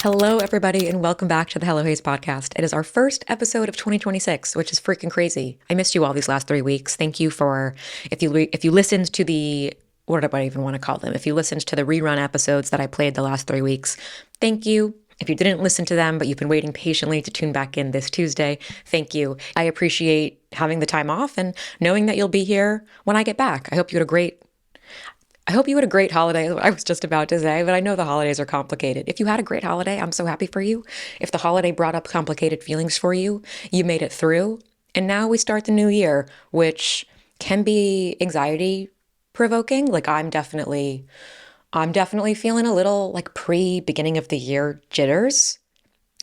Hello, everybody, and welcome back to the Hello Haze podcast. It is our first episode of 2026, which is freaking crazy. I missed you all these last 3 weeks. Thank you for if you listened to the what do I even want to call them? If you listened to the rerun episodes that I played the last 3 weeks, thank you. If you didn't listen to them, but you've been waiting patiently to tune back in this Tuesday, thank you. I appreciate having the time off and knowing that you'll be here when I get back. I hope you had a great holiday, I was just about to say, but I know the holidays are complicated. If you had a great holiday, I'm so happy for you. If the holiday brought up complicated feelings for you, you made it through. And now we start the new year, which can be anxiety provoking. Like I'm definitely feeling a little like pre-beginning of the year jitters.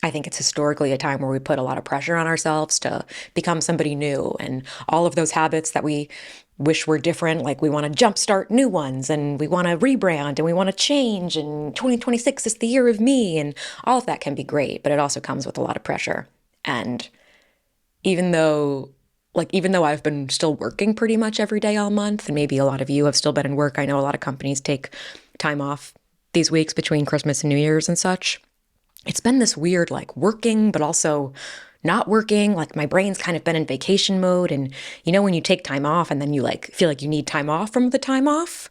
I think it's historically a time where we put a lot of pressure on ourselves to become somebody new, and all of those habits that we wish were different, like we want to jumpstart new ones and we want to rebrand and we want to change, and 2026 is the year of me, and all of that can be great, but it also comes with a lot of pressure. And even though even though I've been still working pretty much every day all month, and maybe a lot of you have still been in work, I know a lot of companies take time off these weeks between Christmas and New Year's and such. It's been this weird, like working, but also not working. Like my brain's kind of been in vacation mode. And when you take time off and then you like feel like you need time off from the time off,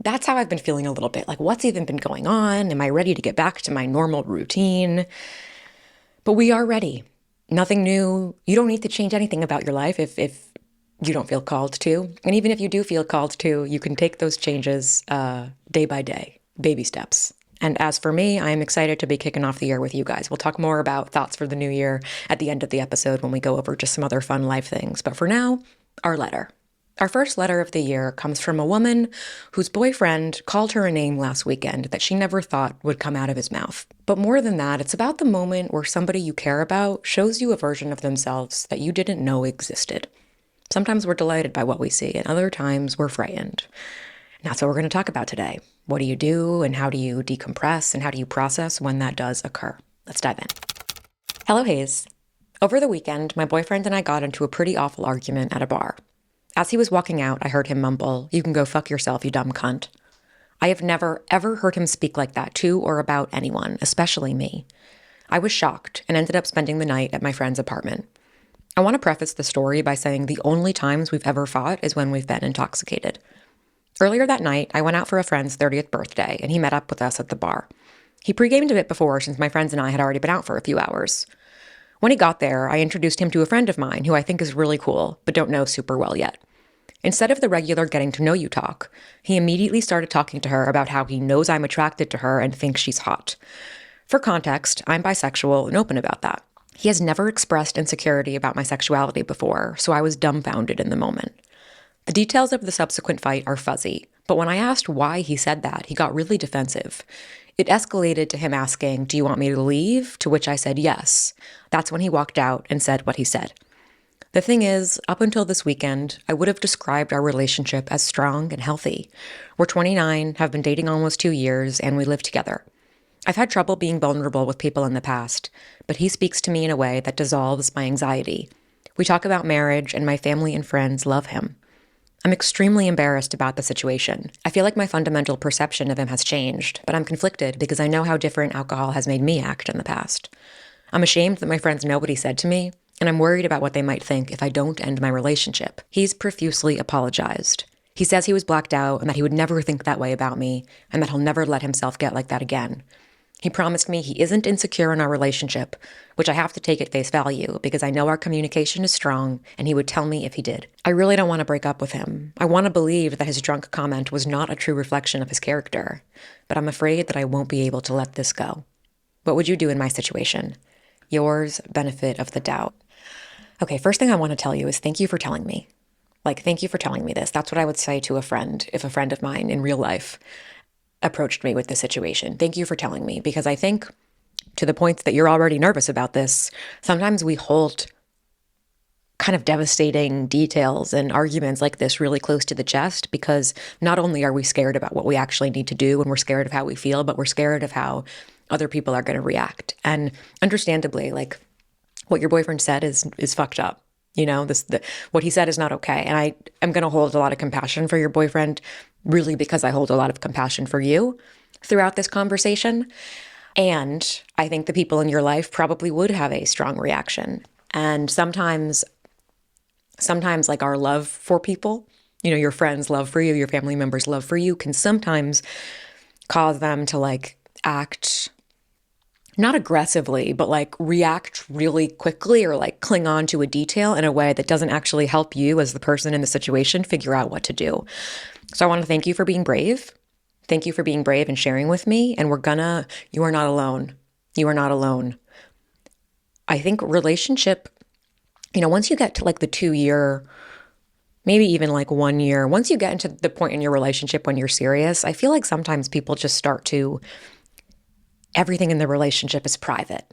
that's how I've been feeling a little bit. Like, what's even been going on? Am I ready to get back to my normal routine? But we are ready. Nothing new. You don't need to change anything about your life if you don't feel called to. And even if you do feel called to, you can take those changes day by day, baby steps. And as for me, I am excited to be kicking off the year with you guys. We'll talk more about thoughts for the new year at the end of the episode when we go over just some other fun life things. But for now, our letter. Our first letter of the year comes from a woman whose boyfriend called her a name last weekend that she never thought would come out of his mouth. But more than that, it's about the moment where somebody you care about shows you a version of themselves that you didn't know existed. Sometimes we're delighted by what we see, and other times we're frightened. And that's what we're going to talk about today. What do you do, and how do you decompress, and how do you process when that does occur? Let's dive in. Hello, Hayes. Over the weekend, my boyfriend and I got into a pretty awful argument at a bar. As he was walking out, I heard him mumble, "You can go fuck yourself, you dumb cunt." I have never, ever heard him speak like that to or about anyone, especially me. I was shocked and ended up spending the night at my friend's apartment. I want to preface the story by saying the only times we've ever fought is when we've been intoxicated. Earlier that night, I went out for a friend's 30th birthday, and he met up with us at the bar. He pre-gamed a bit before, since my friends and I had already been out for a few hours. When he got there, I introduced him to a friend of mine who I think is really cool, but don't know super well yet. Instead of the regular getting to know you talk, he immediately started talking to her about how he knows I'm attracted to her and thinks she's hot. For context, I'm bisexual and open about that. He has never expressed insecurity about my sexuality before, so I was dumbfounded in the moment. The details of the subsequent fight are fuzzy, but when I asked why he said that, he got really defensive. It escalated to him asking, "Do you want me to leave?" To which I said yes. That's when he walked out and said what he said. The thing is, up until this weekend, I would have described our relationship as strong and healthy. We're 29, have been dating almost 2 years, and we live together. I've had trouble being vulnerable with people in the past, but he speaks to me in a way that dissolves my anxiety. We talk about marriage, and my family and friends love him. I'm extremely embarrassed about the situation. I feel like my fundamental perception of him has changed, but I'm conflicted because I know how different alcohol has made me act in the past. I'm ashamed that my friends know what he said to me, and I'm worried about what they might think if I don't end my relationship. He's profusely apologized. He says he was blacked out and that he would never think that way about me, and that he'll never let himself get like that again. He promised me he isn't insecure in our relationship, which I have to take at face value because I know our communication is strong and he would tell me if he did. I really don't want to break up with him. I want to believe that his drunk comment was not a true reflection of his character, but I'm afraid that I won't be able to let this go. What would you do in my situation? Yours, benefit of the doubt. Okay, first thing I want to tell you is thank you for telling me. Thank you for telling me this. That's what I would say to a friend if a friend of mine in real life approached me with this situation. Thank you for telling me, because I think, to the point that you're already nervous about this, sometimes we hold kind of devastating details and arguments like this really close to the chest because not only are we scared about what we actually need to do and we're scared of how we feel, but we're scared of how other people are going to react. And understandably, what your boyfriend said is fucked up. What he said is not okay. And I am going to hold a lot of compassion for your boyfriend, really, because I hold a lot of compassion for you throughout this conversation. And I think the people in your life probably would have a strong reaction. And sometimes like our love for people, your friends' love for you, your family members' love for you can sometimes cause them to like act not aggressively, but like react really quickly or like cling on to a detail in a way that doesn't actually help you as the person in the situation figure out what to do. So I want to thank you for being brave. Thank you for being brave and sharing with me. And you are not alone. You are not alone. I think relationship, once you get to like the 2 year, maybe even like 1 year, once you get into the point in your relationship when you're serious, I feel like sometimes people just start to, everything in the relationship is private.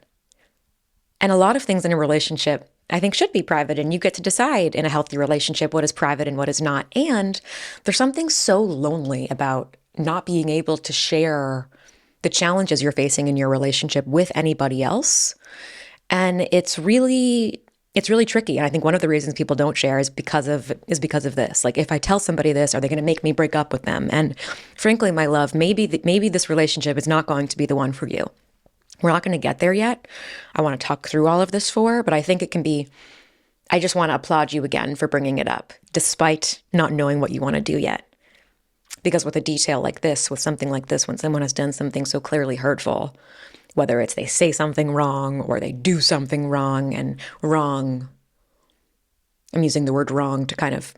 And a lot of things in a relationship, I think, should be private, and you get to decide in a healthy relationship what is private and what is not. And there's something so lonely about not being able to share the challenges you're facing in your relationship with anybody else. And it's really tricky. And I think one of the reasons people don't share is because of this. Like, if I tell somebody this, are they going to make me break up with them? And frankly, my love, maybe this relationship is not going to be the one for you. We're not going to get there yet. I want to talk through all of this but I think it can be, I just want to applaud you again for bringing it up, despite not knowing what you want to do yet. Because with a detail like this, with something like this, when someone has done something so clearly hurtful, whether it's they say something wrong or they do something wrong, and wrong, I'm using the word wrong to kind of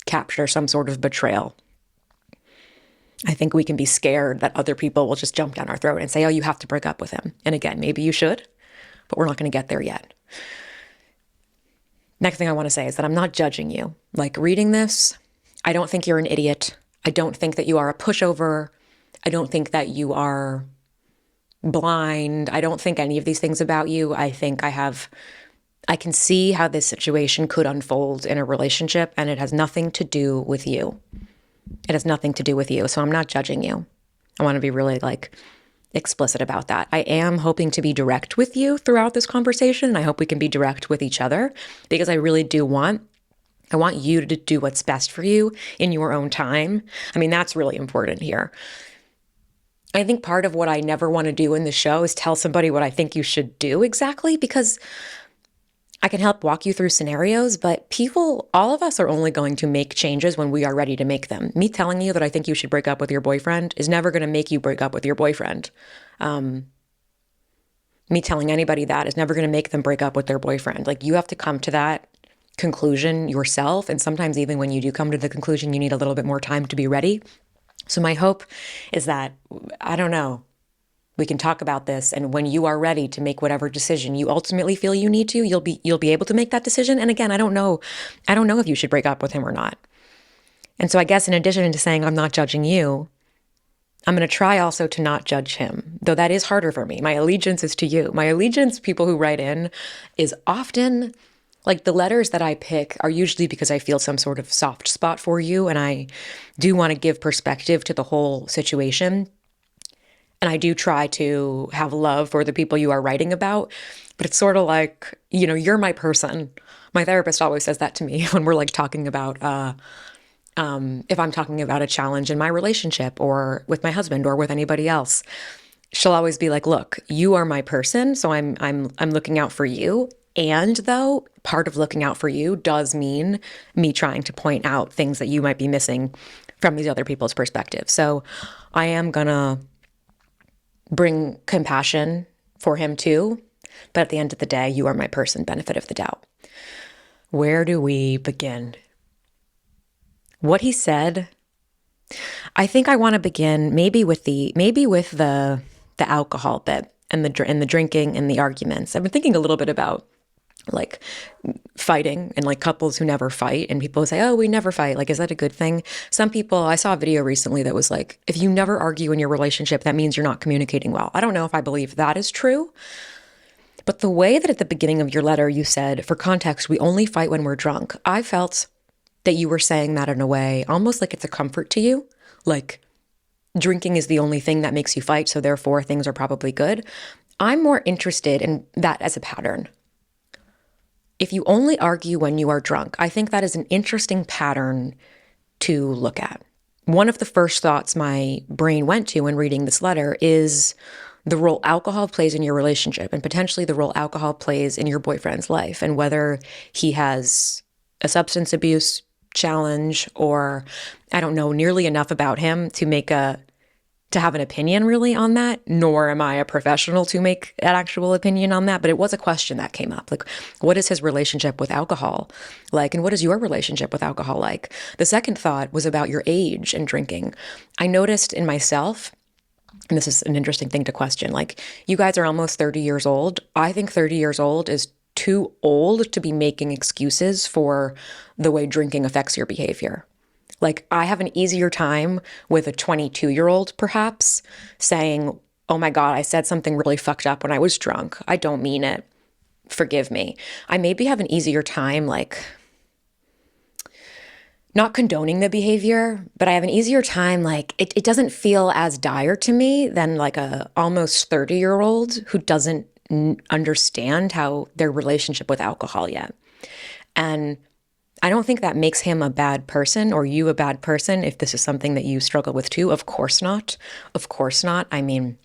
capture some sort of betrayal. I think we can be scared that other people will just jump down our throat and say, oh, you have to break up with him. And again, maybe you should, but we're not going to get there yet. Next thing I want to say is that I'm not judging you. Like, reading this, I don't think you're an idiot. I don't think that you are a pushover. I don't think that you are blind. I don't think any of these things about you. I think I can see how this situation could unfold in a relationship, and it has nothing to do with you. It has nothing to do with you. So I'm not judging you. I want to be really like explicit about that. I am hoping to be direct with you throughout this conversation. And I hope we can be direct with each other, because I really I want you to do what's best for you in your own time. I mean, that's really important here. I think part of what I never want to do in the show is tell somebody what I think you should do exactly, because I can help walk you through scenarios, but all of us are only going to make changes when we are ready to make them. Me telling you that I think you should break up with your boyfriend is never going to make you break up with your boyfriend. Me telling anybody that is never going to make them break up with their boyfriend. Like, you have to come to that conclusion yourself. And sometimes even when you do come to the conclusion, you need a little bit more time to be ready. So my hope is that, I don't know, we can talk about this, and when you are ready to make whatever decision you ultimately feel you need to, you'll be able to make that decision. And again, I don't know if you should break up with him or not. And so I guess in addition to saying I'm not judging you, I'm going to try also to not judge him, though that is harder for me. My allegiance is to you. My allegiance, people who write in, is often like the letters that I pick are usually because I feel some sort of soft spot for you, and I do want to give perspective to the whole situation. And I do try to have love for the people you are writing about, but it's sort of like, you're my person. My therapist always says that to me when we're like talking about, if I'm talking about a challenge in my relationship or with my husband or with anybody else. She'll always be like, look, you are my person, so I'm looking out for you. And though part of looking out for you does mean me trying to point out things that you might be missing from these other people's perspectives. So I am gonna bring compassion for him too. But at the end of the day, you are my person, benefit of the doubt. Where do we begin? What he said, I think I want to begin maybe with the alcohol bit and the drinking and the arguments. I've been thinking a little bit about like fighting and like couples who never fight, and people say, oh, we never fight. Like, is that a good thing? Some people, I saw a video recently that was like, if you never argue in your relationship, that means you're not communicating well. I don't know if I believe that is true, but the way that at the beginning of your letter you said, for context, we only fight when we're drunk, I felt that you were saying that in a way almost like it's a comfort to you, like drinking is the only thing that makes you fight, so therefore things are probably good. I'm more interested in that as a pattern. If you only argue when you are drunk, I think that is an interesting pattern to look at. One of the first thoughts my brain went to when reading this letter is the role alcohol plays in your relationship and potentially the role alcohol plays in your boyfriend's life, and whether he has a substance abuse challenge, or I don't know nearly enough about him to have an opinion really on that, nor am I a professional to make an actual opinion on that. But it was a question that came up. Like, what is his relationship with alcohol like? And what is your relationship with alcohol like? The second thought was about your age and drinking. I noticed in myself, and this is an interesting thing to question, like, you guys are almost 30 years old. I think 30 years old is too old to be making excuses for the way drinking affects your behavior. Like, I have an easier time with a 22-year-old perhaps saying, oh my God, I said something really fucked up when I was drunk. I don't mean it. Forgive me. I maybe have an easier time, like, not condoning the behavior, but I have an easier time, like, it doesn't feel as dire to me than like a almost 30-year-old who doesn't understand how their relationship with alcohol yet. And I don't think that makes him a bad person or you a bad person if this is something that you struggle with too. Of course not. Of course not. I mean,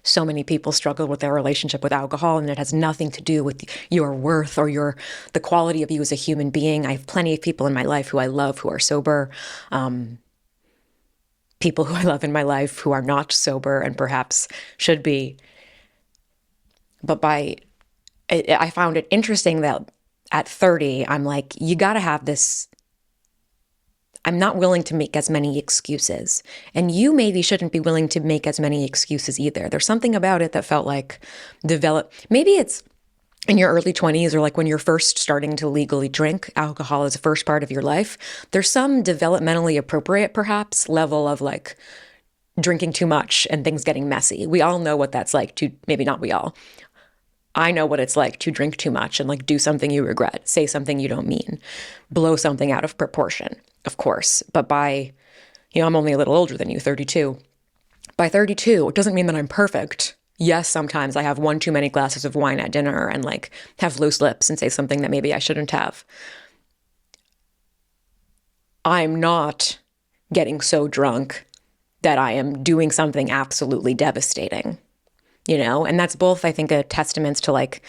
so many people struggle with their relationship with alcohol, and it has nothing to do with your worth or the quality of you as a human being. I have plenty of people in my life who I love who are sober, people who I love in my life who are not sober and perhaps should be. But I found it interesting that at 30, I'm like, you got to have this. I'm not willing to make as many excuses. And you maybe shouldn't be willing to make as many excuses either. There's something about it that felt like maybe it's in your early 20s, or like when you're first starting to legally drink alcohol as the first part of your life. There's some developmentally appropriate, perhaps, level of like drinking too much and things getting messy. We all know what that's like to, maybe not we all. I know what it's like to drink too much and like do something you regret, say something you don't mean, blow something out of proportion, of course. But I'm only a little older than you, 32. By 32, it doesn't mean that I'm perfect. Yes, sometimes I have one too many glasses of wine at dinner and like have loose lips and say something that maybe I shouldn't have. I'm not getting so drunk that I am doing something absolutely devastating. And that's both, I think, a testament to like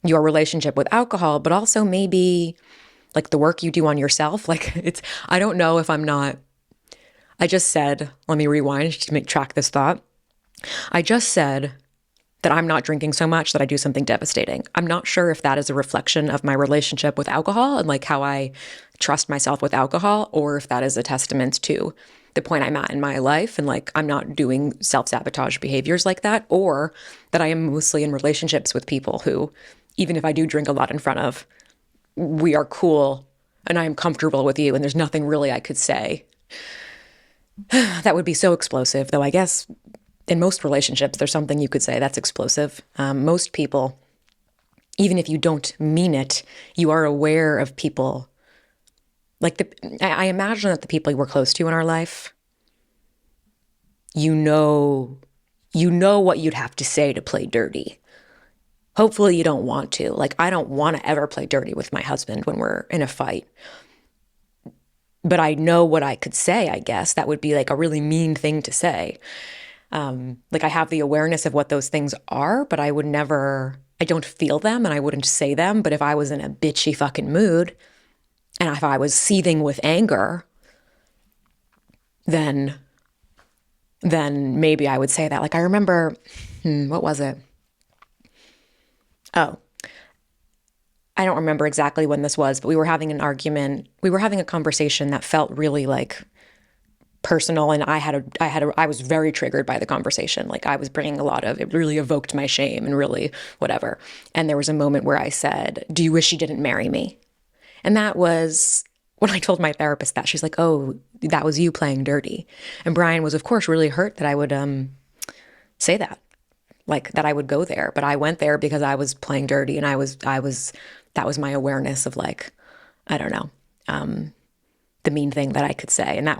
your relationship with alcohol, but also maybe like the work you do on yourself. Like I don't know if I just said, let me rewind to track this thought. I just said that I'm not drinking so much that I do something devastating. I'm not sure if that is a reflection of my relationship with alcohol and like how I trust myself with alcohol, or if that is a testament to the point I'm at in my life and like I'm not doing self-sabotage behaviors like that, or that I am mostly in relationships with people who, even if I do drink a lot in front of, we are cool and I am comfortable with you and there's nothing really I could say. That would be so explosive, though I guess in most relationships there's something you could say that's explosive. Most people, even if you don't mean it, you are aware of people. Like I imagine that the people we're close to in our life, you know what you'd have to say to play dirty. Hopefully you don't want to. Like, I don't want to ever play dirty with my husband when we're in a fight. But I know what I could say, I guess. That would be like a really mean thing to say. Like I have the awareness of what those things are, but I don't feel them and I wouldn't say them. But if I was in a bitchy fucking mood, and if I was seething with anger, then maybe I would say that. Like I remember, what was it? Oh, I don't remember exactly when this was, but we were having an argument. We were having a conversation that felt really like personal, and I was very triggered by the conversation. Like I was bringing it really evoked my shame and really whatever. And there was a moment where I said, "Do you wish you didn't marry me?" And that was when I told my therapist that. She's like, "Oh, that was you playing dirty." And Brian was, of course, really hurt that I would say that, like that I would go there. But I went there because I was playing dirty, and that was my awareness of like, I don't know, the mean thing that I could say. And that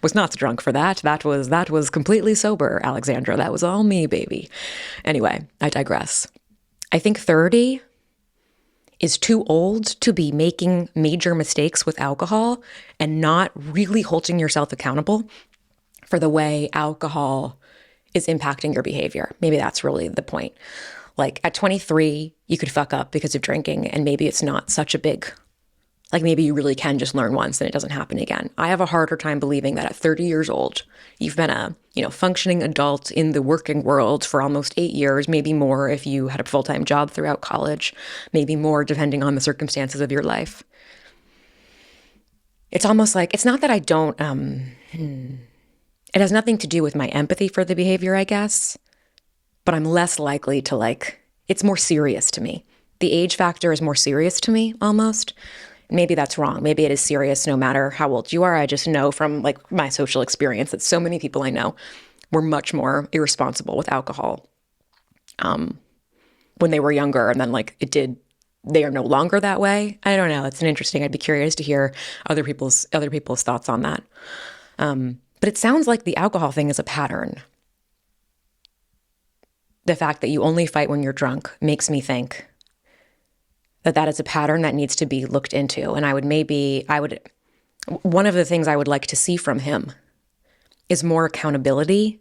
was not drunk for that. That was completely sober, Alexandra. That was all me, baby. Anyway, I digress. I think 30 is too old to be making major mistakes with alcohol and not really holding yourself accountable for the way alcohol is impacting your behavior. Maybe that's really the point. Like at 23, you could fuck up because of drinking, and maybe it's not such a big, like maybe you really can just learn once and it doesn't happen again. I have a harder time believing that at 30 years old, you've been a, functioning adult in the working world for almost 8 years, maybe more if you had a full-time job throughout college, maybe more depending on the circumstances of your life. It's almost like, it's not that I don't, it has nothing to do with my empathy for the behavior, I guess, but I'm less likely to it's more serious to me. The age factor is more serious to me almost. Maybe that's wrong. Maybe it is serious no matter how old you are. I just know from my social experience that so many people I know were much more irresponsible with alcohol when they were younger, and then they are no longer that way. I don't know. It's interesting. I'd be curious to hear other people's thoughts on that. But it sounds like the alcohol thing is a pattern. The fact that you only fight when you're drunk makes me think that is a pattern that needs to be looked into. And one of the things I would like to see from him is more accountability,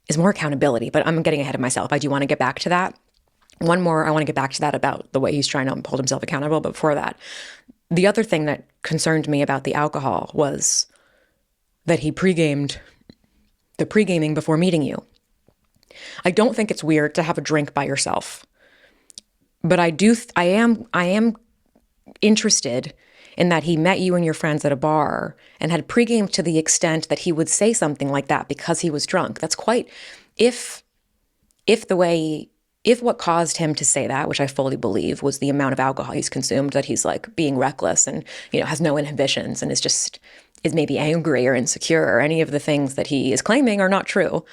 but I'm getting ahead of myself. I do want to get back to that. I want to get back to that about the way he's trying to hold himself accountable. But before that, the other thing that concerned me about the alcohol was that he pre-gamed before meeting you. I don't think it's weird to have a drink by yourself, but I am interested in that he met you and your friends at a bar and had pre-gamed to the extent that he would say something like that because he was drunk. That's quite, if what caused him to say that, which I fully believe, was the amount of alcohol he's consumed, that he's being reckless and, has no inhibitions and is maybe angry or insecure, or any of the things that he is claiming are not true.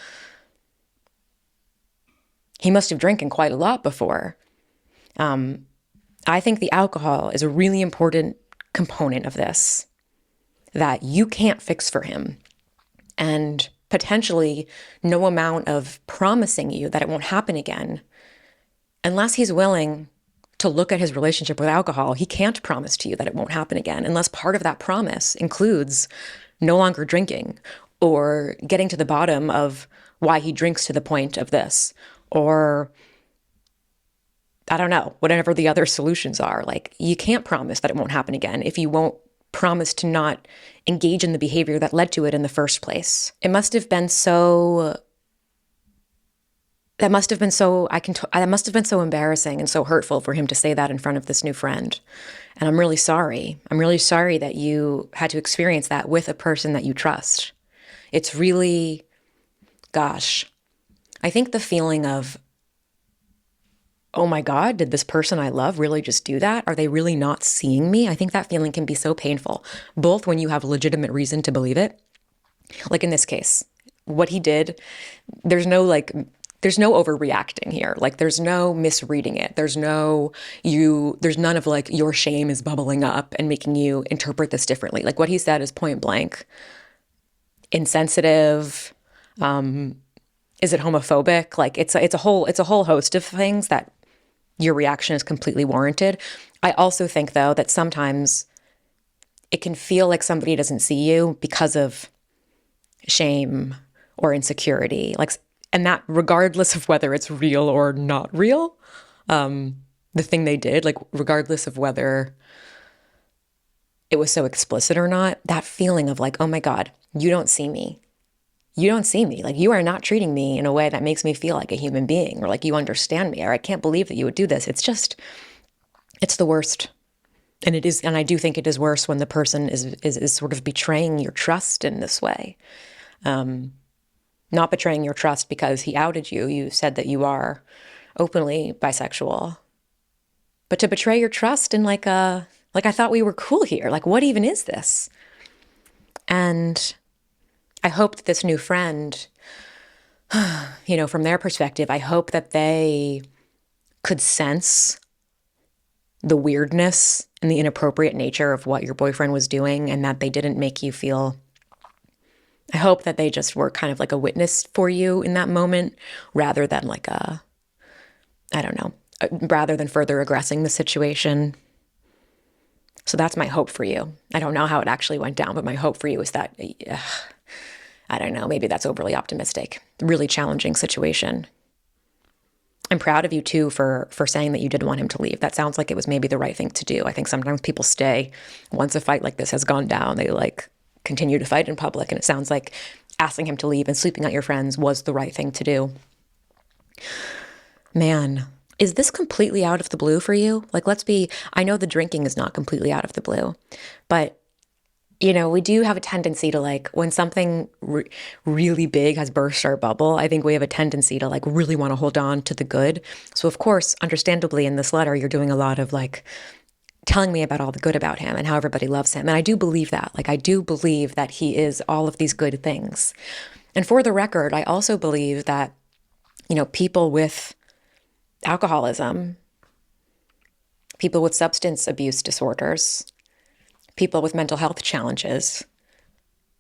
He must have drinking quite a lot before. I think the alcohol is a really important component of this that you can't fix for him. And potentially no amount of promising you that it won't happen again, unless he's willing to look at his relationship with alcohol, he can't promise to you that it won't happen again, unless part of that promise includes no longer drinking, or getting to the bottom of why he drinks to the point of this, or I don't know, whatever the other solutions are. You can't promise that it won't happen again if you won't promise to not engage in the behavior that led to it in the first place. That must have been so embarrassing and so hurtful for him to say that in front of this new friend. And I'm really sorry. I'm really sorry that you had to experience that with a person that you trust. It's really, gosh, I think the feeling of, oh my God, did this person I love really just do that? Are they really not seeing me? I think that feeling can be so painful, both when you have legitimate reason to believe it. Like in this case, what he did, there's no overreacting here. There's no misreading it. There's none of your shame is bubbling up and making you interpret this differently. What he said is point blank insensitive. Is it homophobic? It's a whole host of things that your reaction is completely warranted. I also think, though, that sometimes it can feel like somebody doesn't see you because of shame or insecurity. And that regardless of whether it's real or not real, the thing they did, regardless of whether it was so explicit or not, that feeling of oh my God, you don't see me. You don't see me. You are not treating me in a way that makes me feel like a human being, or you understand me, or I can't believe that you would do this. It's the worst. And it is, and I do think it is worse when the person is sort of betraying your trust in this way. Not betraying your trust because he outed you. You said that you are openly bisexual. But to betray your trust in I thought we were cool here. What even is this? And I hope that this new friend, from their perspective, I hope that they could sense the weirdness and the inappropriate nature of what your boyfriend was doing, and that they didn't make you feel, I hope that they just were kind of a witness for you in that moment, rather than rather than further aggressing the situation. So that's my hope for you. I don't know how it actually went down, but my hope for you is that, I don't know, maybe that's overly optimistic. Really challenging situation. I'm proud of you too for saying that you did want him to leave. That sounds like it was maybe the right thing to do. I think sometimes people stay once a fight like this has gone down. They like continue to fight in public, and it sounds like asking him to leave and sleeping out your friends was the right thing to do. Man, is this completely out of the blue for you? Like, I know the drinking is not completely out of the blue, but we do have a tendency to like when something really big has burst our bubble, I think we have a tendency to like really want to hold on to the good. So of course, understandably in this letter, you're doing a lot of like telling me about all the good about him and how everybody loves him. And I do believe that. Like I do believe that he is all of these good things. And for the record, I also believe that, people with alcoholism, people with substance abuse disorders, people with mental health challenges,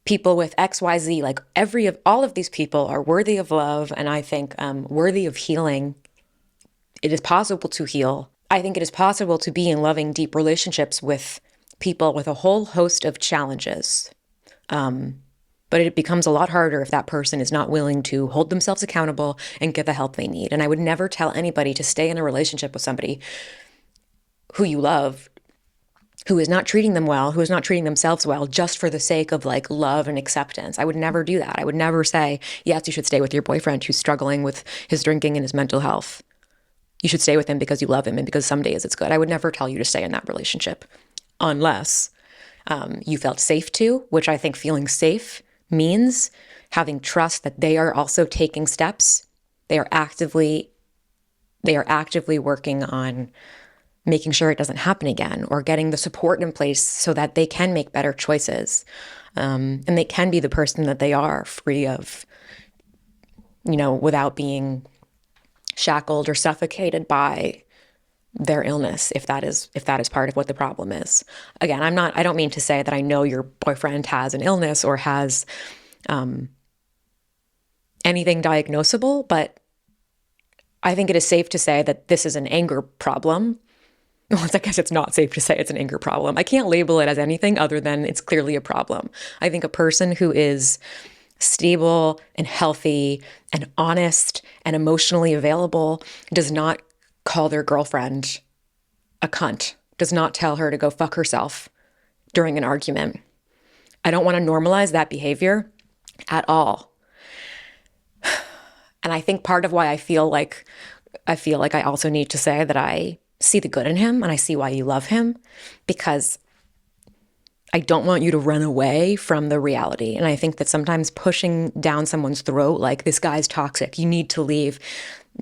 people with XYZ, like all of these people are worthy of love, and I think worthy of healing. It is possible to heal. I think it is possible to be in loving, deep relationships with people with a whole host of challenges. But it becomes a lot harder if that person is not willing to hold themselves accountable and get the help they need. And I would never tell anybody to stay in a relationship with somebody who you love, who is not treating them well, who is not treating themselves well, just for the sake of like love and acceptance. I would never do that. I would never say, yes, you should stay with your boyfriend who's struggling with his drinking and his mental health. You should stay with him because you love him and because some days it's good. I would never tell you to stay in that relationship unless you felt safe to, which I think feeling safe means having trust that they are also taking steps. They are actively working on making sure it doesn't happen again, or getting the support in place so that they can make better choices. And they can be the person that they are, free of, without being shackled or suffocated by their illness, if that is part of what the problem is. Again, I don't mean to say that I know your boyfriend has an illness or has anything diagnosable, but I think it is safe to say that this is an anger problem. Well, I guess it's not safe to say it's an anger problem. I can't label it as anything other than it's clearly a problem. I think a person who is stable and healthy and honest and emotionally available does not call their girlfriend a cunt, does not tell her to go fuck herself during an argument. I don't want to normalize that behavior at all. And I think part of why I feel like I also need to say that I see the good in him and I see why you love him, because I don't want you to run away from the reality. And I think that sometimes pushing down someone's throat, like this guy's toxic, you need to leave,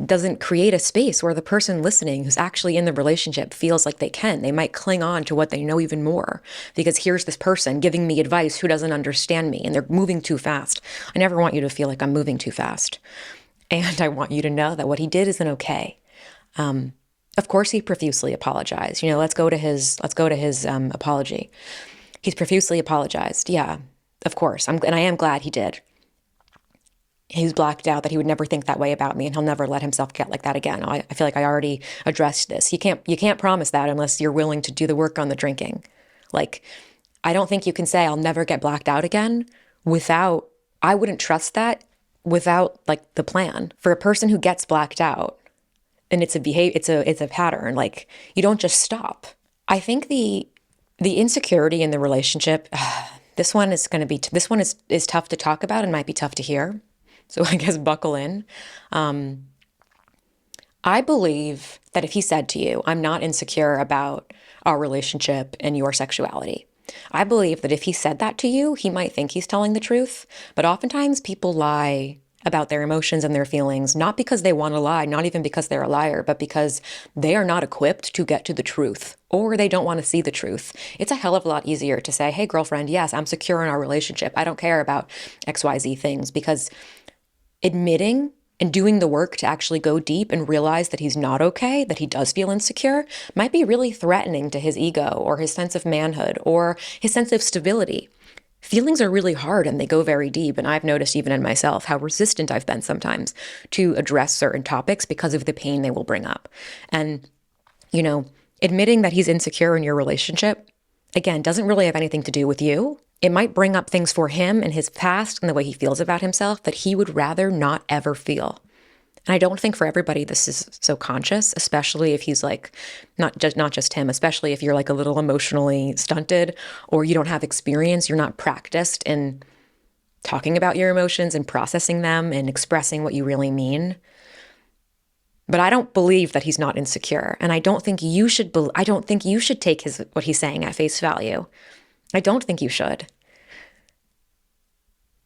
doesn't create a space where the person listening who's actually in the relationship feels like they can. They might cling on to what they know even more because here's this person giving me advice who doesn't understand me and they're moving too fast. I never want you to feel like I'm moving too fast. And I want you to know that what he did isn't okay. Of course, he profusely apologized. Let's go to his apology. He's profusely apologized. Yeah, of course. And I am glad he did. He's blacked out that he would never think that way about me, and he'll never let himself get like that again. I feel like I already addressed this. You can't promise that unless you're willing to do the work on the drinking. Like, I don't think you can say I'll never get blacked out again without. I wouldn't trust that without like the plan. For a person who gets blacked out, and it's a pattern. Like, you don't just stop. I think the insecurity in the relationship. This one is tough to talk about and might be tough to hear. So I guess buckle in. I believe that if he said to you, I'm not insecure about our relationship and your sexuality, I believe that if he said that to you, he might think he's telling the truth. But oftentimes people lie about their emotions and their feelings, not because they want to lie, not even because they're a liar, but because they are not equipped to get to the truth, or they don't want to see the truth. It's a hell of a lot easier to say, hey, girlfriend, yes, I'm secure in our relationship. I don't care about XYZ things, because admitting and doing the work to actually go deep and realize that he's not okay, that he does feel insecure, might be really threatening to his ego or his sense of manhood or his sense of stability. Feelings are really hard and they go very deep. And I've noticed even in myself how resistant I've been sometimes to address certain topics because of the pain they will bring up. And, admitting that he's insecure in your relationship, again, doesn't really have anything to do with you. It might bring up things for him and his past and the way he feels about himself that he would rather not ever feel. And I don't think for everybody this is so conscious, especially if he's like not just him, especially if you're like a little emotionally stunted or you don't have experience, you're not practiced in talking about your emotions and processing them and expressing what you really mean. But I don't believe that he's not insecure, and I don't think you should take his what he's saying at face value. I don't think you should.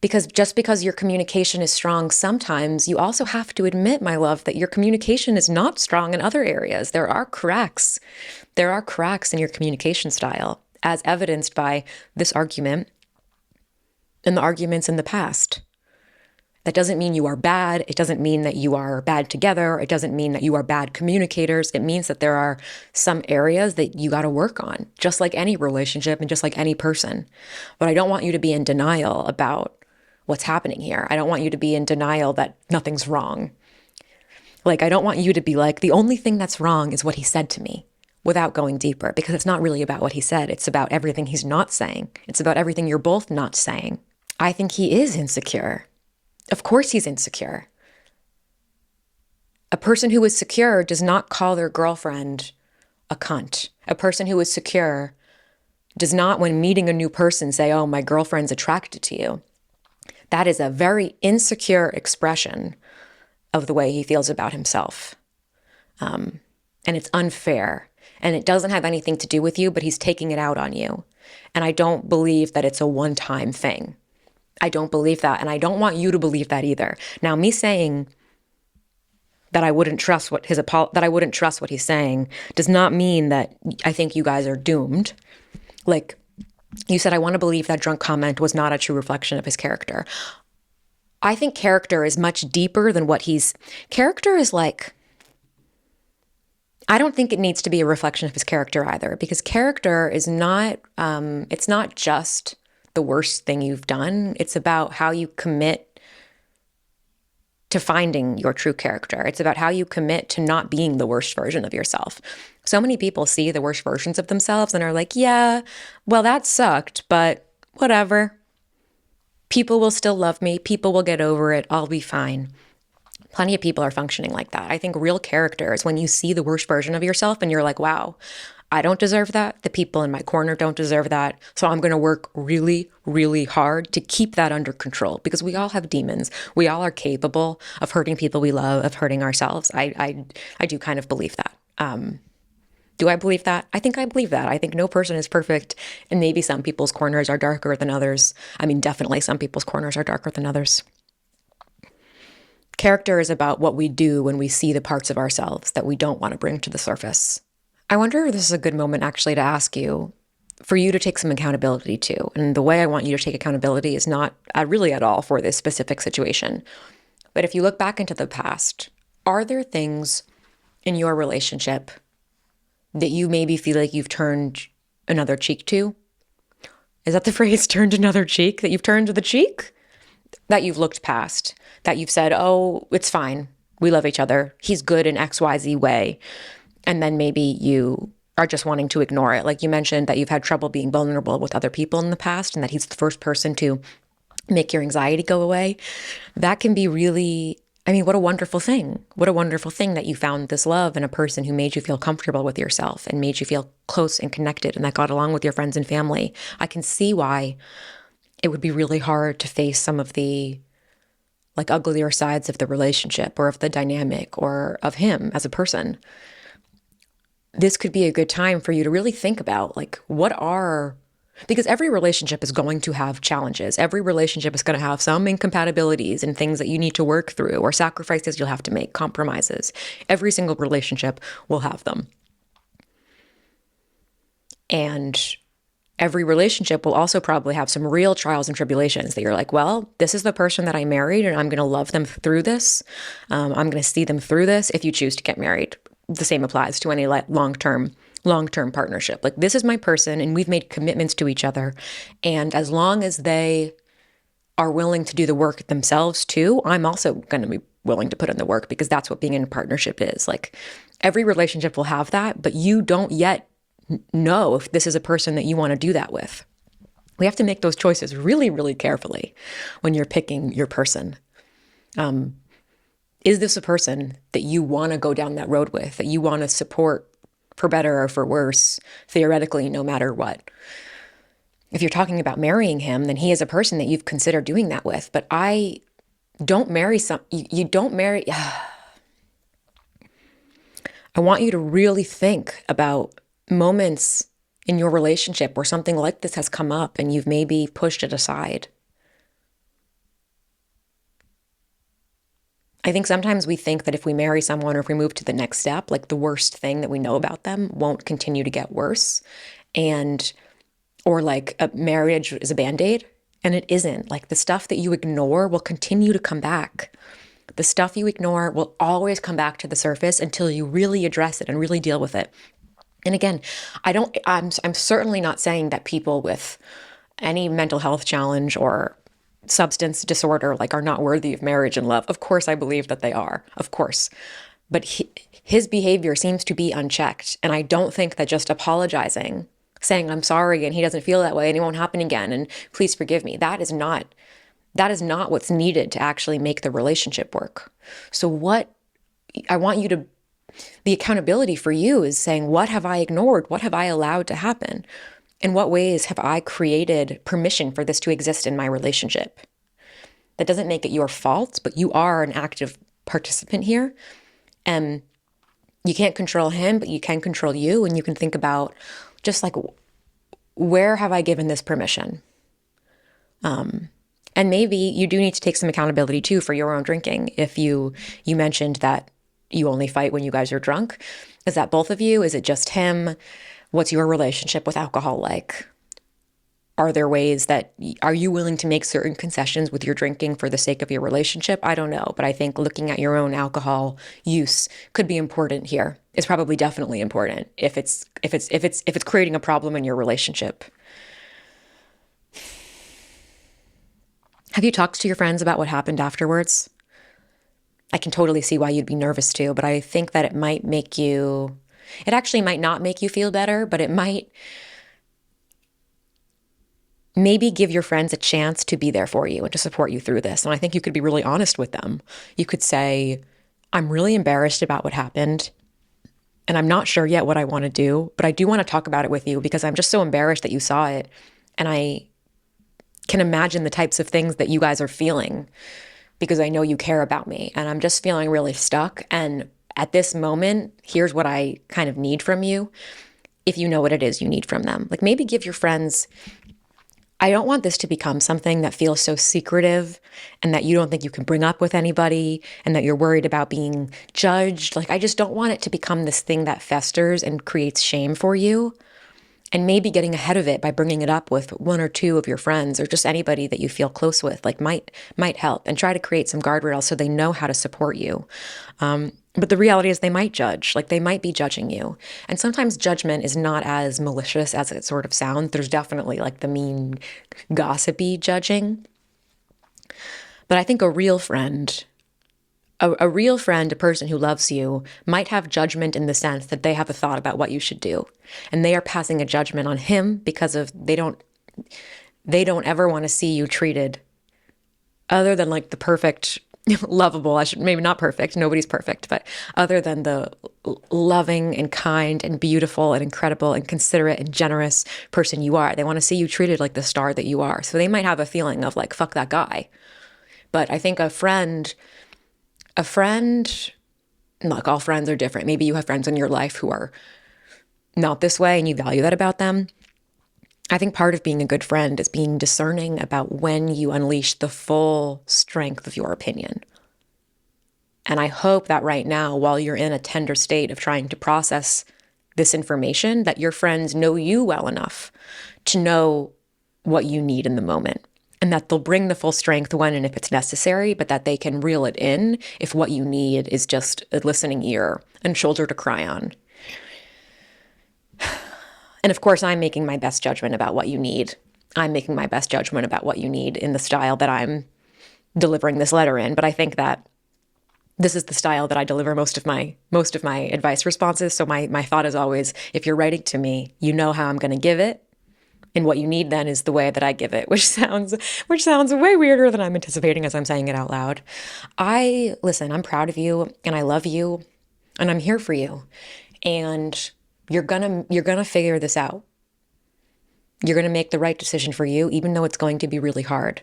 Because just because your communication is strong, sometimes you also have to admit, my love, that your communication is not strong in other areas. There are cracks. There are cracks in your communication style, as evidenced by this argument and the arguments in the past. That doesn't mean you are bad. It doesn't mean that you are bad together. It doesn't mean that you are bad communicators. It means that there are some areas that you got to work on, just like any relationship and just like any person. But I don't want you to be in denial about what's happening here. I don't want you to be in denial that nothing's wrong. Like, I don't want you to be like, the only thing that's wrong is what he said to me, without going deeper, because it's not really about what he said. It's about everything he's not saying. It's about everything you're both not saying. I think he is insecure. Of course he's insecure. A person who is secure does not call their girlfriend a cunt. A person who is secure does not, when meeting a new person, say, oh, my girlfriend's attracted to you. That is a very insecure expression of the way he feels about himself. And it's unfair. And it doesn't have anything to do with you, but he's taking it out on you. And I don't believe that it's a one-time thing. I don't believe that. And I don't want you to believe that either. Now, me saying that I wouldn't trust what he's saying does not mean that I think you guys are doomed. Like, you said, I want to believe that drunk comment was not a true reflection of his character. I think character is much deeper than character is like, I don't think it needs to be a reflection of his character either, because character is not, it's not just the worst thing you've done. It's about how you commit to finding your true character. It's about how you commit to not being the worst version of yourself. So many people see the worst versions of themselves and are like, yeah, well, that sucked, but whatever. People will still love me. People will get over it. I'll be fine. Plenty of people are functioning like that. I think real character is when you see the worst version of yourself and you're like, wow, I don't deserve that. The people in my corner don't deserve that. So I'm going to work really, really hard to keep that under control, because we all have demons. We all are capable of hurting people we love, of hurting ourselves. I do kind of believe that. Do I believe that? I think I believe that. I think no person is perfect, and maybe some people's corners are darker than others. I mean, definitely some people's corners are darker than others. Character is about what we do when we see the parts of ourselves that we don't want to bring to the surface. I wonder if this is a good moment actually to ask you, for you to take some accountability too. And the way I want you to take accountability is not really at all for this specific situation. But if you look back into the past, are there things in your relationship that you maybe feel like you've turned another cheek to? Is that the phrase, turned another cheek? That you've turned the cheek? That you've looked past? That you've said, oh, it's fine. We love each other. He's good in XYZ way. And then maybe you are just wanting to ignore it. Like you mentioned that you've had trouble being vulnerable with other people in the past, and that he's the first person to make your anxiety go away. That can be really, I mean, what a wonderful thing. What a wonderful thing that you found this love in a person who made you feel comfortable with yourself and made you feel close and connected, and that got along with your friends and family. I can see why it would be really hard to face some of the like uglier sides of the relationship or of the dynamic or of him as a person. This could be a good time for you to really think about because every relationship is going to have challenges. Every relationship is going to have some incompatibilities and things that you need to work through, or sacrifices you'll have to make, compromises. Every single relationship will have them. And every relationship will also probably have some real trials and tribulations that you're like, well, this is the person that I married, and I'm going to love them through this. I'm going to see them through this if you choose to get married. The same applies to any long-term partnership. Like, this is my person, and we've made commitments to each other. And as long as they are willing to do the work themselves too, I'm also going to be willing to put in the work, because that's what being in a partnership is. Like, every relationship will have that, but you don't yet know if this is a person that you want to do that with. We have to make those choices really, really carefully when you're picking your person. Is this a person that you want to go down that road with, that you want to support for better or for worse, theoretically, no matter what? If you're talking about marrying him, then he is a person that you've considered doing that with. But I don't marry you don't marry. I want you to really think about moments in your relationship where something like this has come up and you've maybe pushed it aside. I think sometimes we think that if we marry someone or if we move to the next step, like the worst thing that we know about them won't continue to get worse. And, or like a marriage is a band-aid, and it isn't. Like the stuff that you ignore will continue to come back. The stuff you ignore will always come back to the surface until you really address it and really deal with it. And again, I'm certainly not saying that people with any mental health challenge or substance disorder like are not worthy of marriage and love. Of course, I believe that they are, of course. But his behavior seems to be unchecked. And I don't think that just apologizing, saying I'm sorry and he doesn't feel that way and it won't happen again and please forgive me, that is not what's needed to actually make the relationship work. So what I want you to, the accountability for you is saying, what have I ignored? What have I allowed to happen? In what ways have I created permission for this to exist in my relationship? That doesn't make it your fault, but you are an active participant here. And you can't control him, but you can control you. And you can think about just like, where have I given this permission? And maybe you do need to take some accountability too for your own drinking. If you mentioned that you only fight when you guys are drunk, is that both of you? Is it just him? What's your relationship with alcohol like? Are there ways that, are you willing to make certain concessions with your drinking for the sake of your relationship? I don't know, but I think looking at your own alcohol use could be important here. It's probably definitely important if it's creating a problem in your relationship. Have you talked to your friends about what happened afterwards? I can totally see why you'd be nervous too, but I think that it actually might not make you feel better, but it might maybe give your friends a chance to be there for you and to support you through this. And I think you could be really honest with them. You could say, I'm really embarrassed about what happened, and I'm not sure yet what I want to do, but I do want to talk about it with you because I'm just so embarrassed that you saw it. And I can imagine the types of things that you guys are feeling because I know you care about me. And I'm just feeling really stuck. And at this moment, here's what I kind of need from you. If you know what it is you need from them, like maybe give your friends, I don't want this to become something that feels so secretive and that you don't think you can bring up with anybody and that you're worried about being judged. Like, I just don't want it to become this thing that festers and creates shame for you. And maybe getting ahead of it by bringing it up with one or two of your friends or just anybody that you feel close with, like might help, and try to create some guardrails so they know how to support you. But the reality is they might judge, like they might be judging you. And sometimes judgment is not as malicious as it sort of sounds. There's definitely like the mean, gossipy judging. But I think a real friend, a person who loves you, might have judgment in the sense that they have a thought about what you should do. And they are passing a judgment on him because of they don't ever want to see you treated other than like the perfect, lovable, maybe not perfect, nobody's perfect, but other than the loving and kind and beautiful and incredible and considerate and generous person you are. They want to see you treated like the star that you are. So they might have a feeling of like, fuck that guy. But I think a friend, look, all friends are different. Maybe you have friends in your life who are not this way and you value that about them. I think part of being a good friend is being discerning about when you unleash the full strength of your opinion. And I hope that right now, while you're in a tender state of trying to process this information, that your friends know you well enough to know what you need in the moment. And that they'll bring the full strength when and if it's necessary, but that they can reel it in if what you need is just a listening ear and shoulder to cry on. And of course, I'm making my best judgment about what you need. I'm making my best judgment about what you need in the style that I'm delivering this letter in. But I think that this is the style that I deliver most of my advice responses. So my thought is always, if you're writing to me, you know how I'm going to give it. And what you need then is the way that I give it, which sounds way weirder than I'm anticipating as I'm saying it out loud. Listen, I'm proud of you and I love you and I'm here for you. And you're gonna figure this out. You're gonna make the right decision for you, even though it's going to be really hard.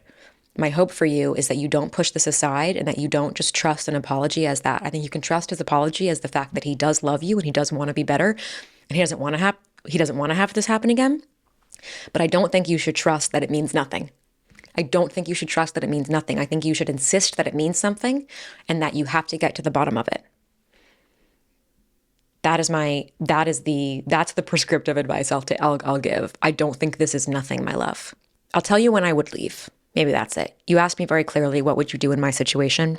My hope for you is that you don't push this aside and that you don't just trust an apology as that. I think you can trust his apology as the fact that he does love you and he does want to be better and he doesn't want to have this happen again. But I don't think you should trust that it means nothing. I don't think you should trust that it means nothing. I think you should insist that it means something and that you have to get to the bottom of it. That's the prescriptive advice I'll give. I don't think this is nothing, my love. I'll tell you when I would leave. Maybe that's it. You asked me very clearly, what would you do in my situation?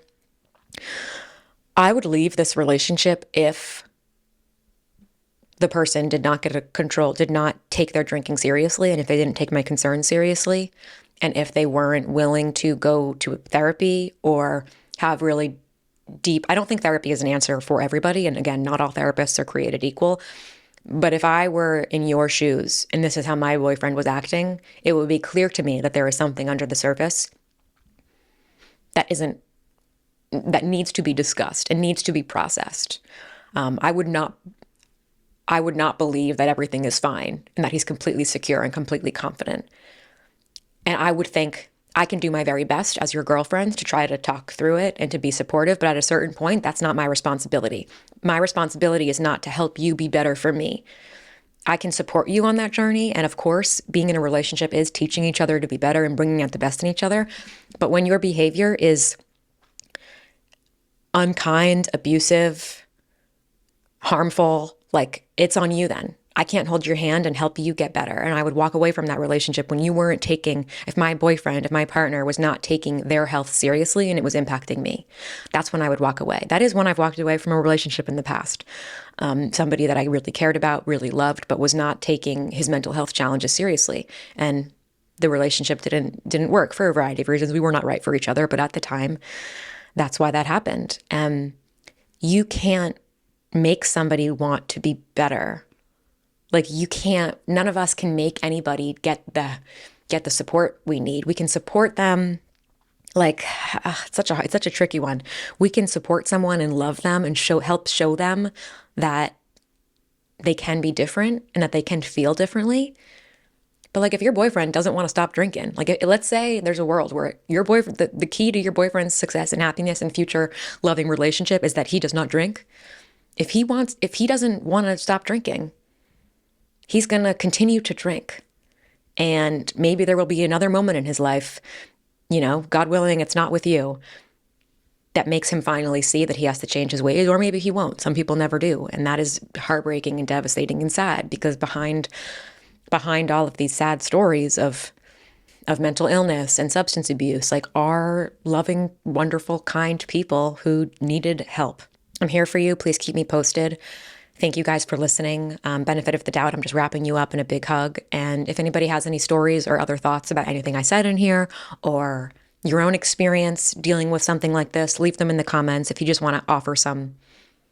I would leave this relationship if the person did not did not take their drinking seriously, and if they didn't take my concerns seriously, and if they weren't willing to go to therapy or have really deep, I don't think therapy is an answer for everybody. And again, not all therapists are created equal. But if I were in your shoes and this is how my boyfriend was acting, it would be clear to me that there is something under the surface that needs to be discussed and needs to be processed. I would not believe that everything is fine and that he's completely secure and completely confident. And I would think I can do my very best as your girlfriend to try to talk through it and to be supportive. But at a certain point, that's not my responsibility. My responsibility is not to help you be better for me. I can support you on that journey. And of course, being in a relationship is teaching each other to be better and bringing out the best in each other. But when your behavior is unkind, abusive, harmful, like, it's on you then. I can't hold your hand and help you get better. And I would walk away from that relationship when you weren't taking, if my partner was not taking their health seriously and it was impacting me. That's when I would walk away. That is when I've walked away from a relationship in the past. Somebody that I really cared about, really loved, but was not taking his mental health challenges seriously. And the relationship didn't work for a variety of reasons. We were not right for each other, but at the time, that's why that happened. And you can't make somebody want to be better. Like, you can't, none of us can make anybody get the support we need. We can support them. Like, it's such a tricky one. We can support someone and love them and help show them that they can be different and that they can feel differently. But like, if your boyfriend doesn't want to stop drinking, like, let's say there's a world where your boyfriend, the key to your boyfriend's success and happiness and future loving relationship is that he does not drink. If he doesn't want to stop drinking, he's going to continue to drink. And maybe there will be another moment in his life, God willing, it's not with you, that makes him finally see that he has to change his ways, or maybe he won't. Some people never do. And that is heartbreaking and devastating and sad, because behind all of these sad stories of mental illness and substance abuse, like, are loving, wonderful, kind people who needed help. I'm here for you. Please keep me posted. Thank you guys for listening. Benefit of the doubt, I'm just wrapping you up in a big hug. And if anybody has any stories or other thoughts about anything I said in here, or your own experience dealing with something like this, leave them in the comments. If you just want to offer some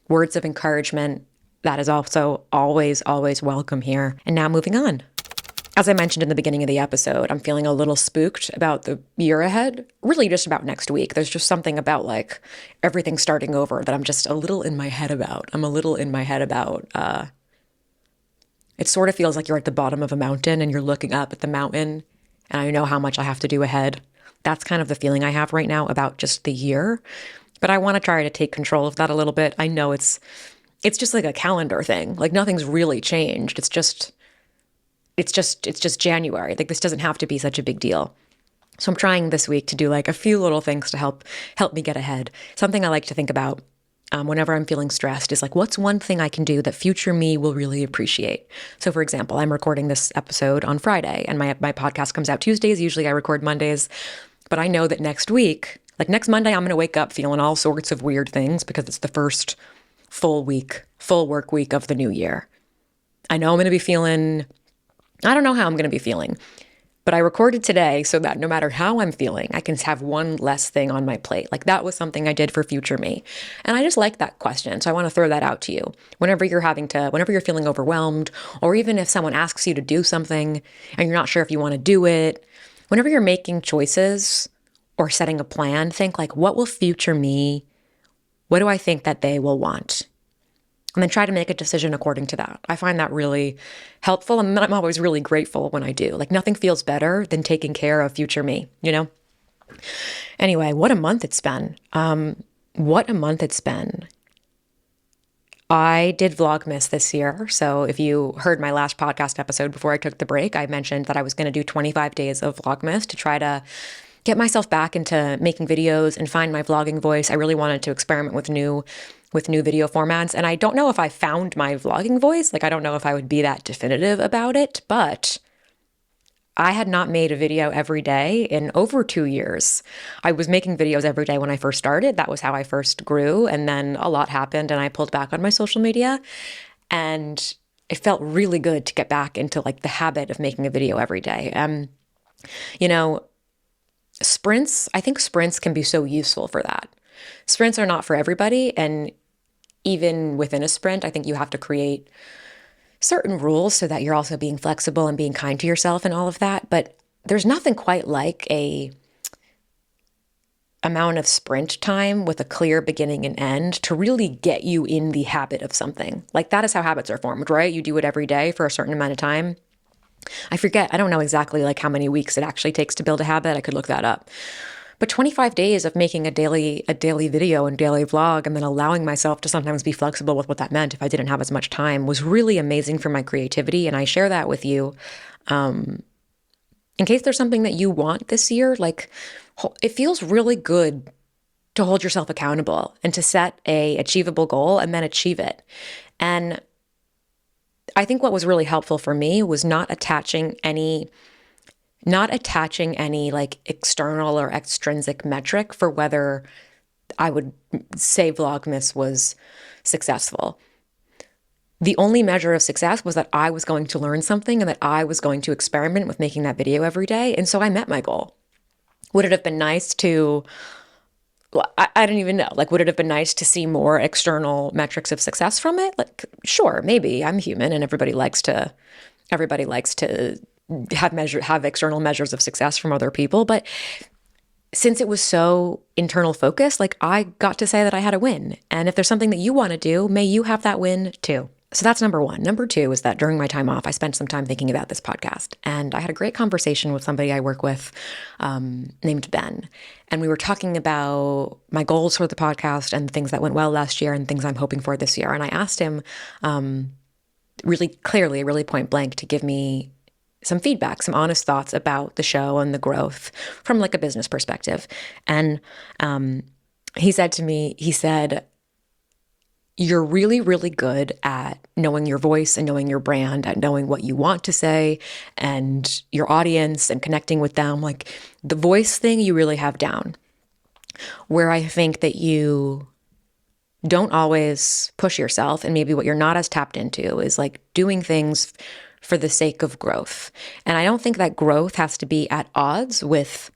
words of encouragement, that is also always, always welcome here. And now moving on. As I mentioned in the beginning of the episode, I'm feeling a little spooked about the year ahead, really just about next week. There's just something about, like, everything starting over that I'm just a little in my head about. It sort of feels like you're at the bottom of a mountain and you're looking up at the mountain, and I know how much I have to do ahead. That's kind of the feeling I have right now about just the year. But I want to try to take control of that a little bit. I know it's just like a calendar thing. Like, nothing's really changed. It's just January. Like, this doesn't have to be such a big deal. So I'm trying this week to do, like, a few little things to help me get ahead. Something I like to think about whenever I'm feeling stressed is, like, what's one thing I can do that future me will really appreciate? So for example, I'm recording this episode on Friday and my podcast comes out Tuesdays. Usually I record Mondays, but I know that next week, like next Monday, I'm going to wake up feeling all sorts of weird things because it's the first full work week of the new year. I know I'm going to be feeling, I don't know how I'm going to be feeling. But I recorded today so that no matter how I'm feeling, I can have one less thing on my plate. Like that was something I did for future me. And I just like that question. So I want to throw that out to you. Whenever you're feeling overwhelmed, or even if someone asks you to do something and you're not sure if you want to do it, whenever you're making choices or setting a plan, think like, what will future me, what do I think that they will want? And then try to make a decision according to that. I find that really helpful. And I'm always really grateful when I do. Like nothing feels better than taking care of future me, you know? Anyway, what a month it's been. What a month it's been. I did Vlogmas this year. So if you heard my last podcast episode before I took the break, I mentioned that I was going to do 25 days of Vlogmas to try to get myself back into making videos and find my vlogging voice. I really wanted to experiment with new video formats. And I don't know if I found my vlogging voice. Like, I don't know if I would be that definitive about it, but I had not made a video every day in over 2 years. I was making videos every day when I first started. That was how I first grew. And then a lot happened and I pulled back on my social media. And it felt really good to get back into like the habit of making a video every day. You know, I think sprints can be so useful for that. Sprints are not for everybody. And even within a sprint, I think you have to create certain rules so that you're also being flexible and being kind to yourself and all of that. But there's nothing quite like a amount of sprint time with a clear beginning and end to really get you in the habit of something. Like that is how habits are formed, right? You do it every day for a certain amount of time. I don't know exactly like how many weeks it actually takes to build a habit. I could look that up. But 25 days of making a daily video and daily vlog and then allowing myself to sometimes be flexible with what that meant if I didn't have as much time was really amazing for my creativity. And I share that with you in case there's something that you want this year. Like, it feels really good to hold yourself accountable and to set a achievable goal and then achieve it. And I think what was really helpful for me was not attaching any like external or extrinsic metric for whether I would say Vlogmas was successful. The only measure of success was that I was going to learn something and that I was going to experiment with making that video every day. And so I met my goal. Would it have been nice to, I don't even know, like, would it have been nice to see more external metrics of success from it? Like, sure, maybe. I'm human and everybody likes to have external measures of success from other people. But since it was so internal focused, like I got to say that I had a win. And if there's something that you want to do, may you have that win too. So that's number one. Number two is that during my time off, I spent some time thinking about this podcast. And I had a great conversation with somebody I work with named Ben. And we were talking about my goals for the podcast and things that went well last year and things I'm hoping for this year. And I asked him really clearly, really point blank, to give me some feedback, some honest thoughts about the show and the growth from like a business perspective. And he said to me, you're really, really good at knowing your voice and knowing your brand, at knowing what you want to say and your audience and connecting with them. Like the voice thing you really have down. Where I think that you don't always push yourself, and maybe what you're not as tapped into is like doing things for the sake of growth. And I don't think that growth has to be at odds with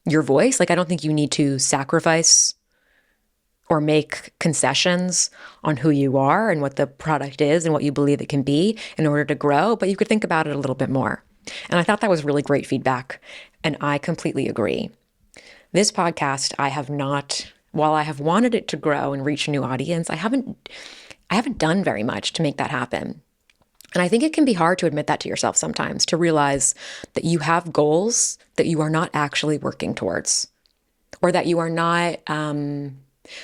your voice. Like I don't think you need to sacrifice or make concessions on who you are and what the product is and what you believe it can be in order to grow, but you could think about it a little bit more. And I thought that was really great feedback, and I completely agree. This podcast, while I have wanted it to grow and reach a new audience, I haven't done very much to make that happen. And I think it can be hard to admit that to yourself sometimes, to realize that you have goals that you are not actually working towards, or that you are not,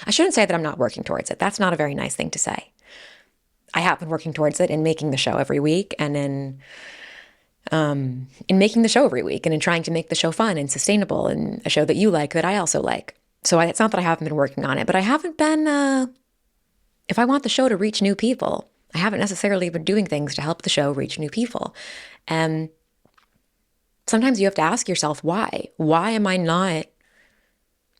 I shouldn't say that I'm not working towards it. That's not a very nice thing to say. I have been working towards it in making the show every week and in making the show every week and in trying to make the show fun and sustainable and a show that you like, that I also like. So it's not that I haven't been working on it, but I haven't been, if I want the show to reach new people, I haven't necessarily been doing things to help the show reach new people. And sometimes you have to ask yourself, why? Why am I not,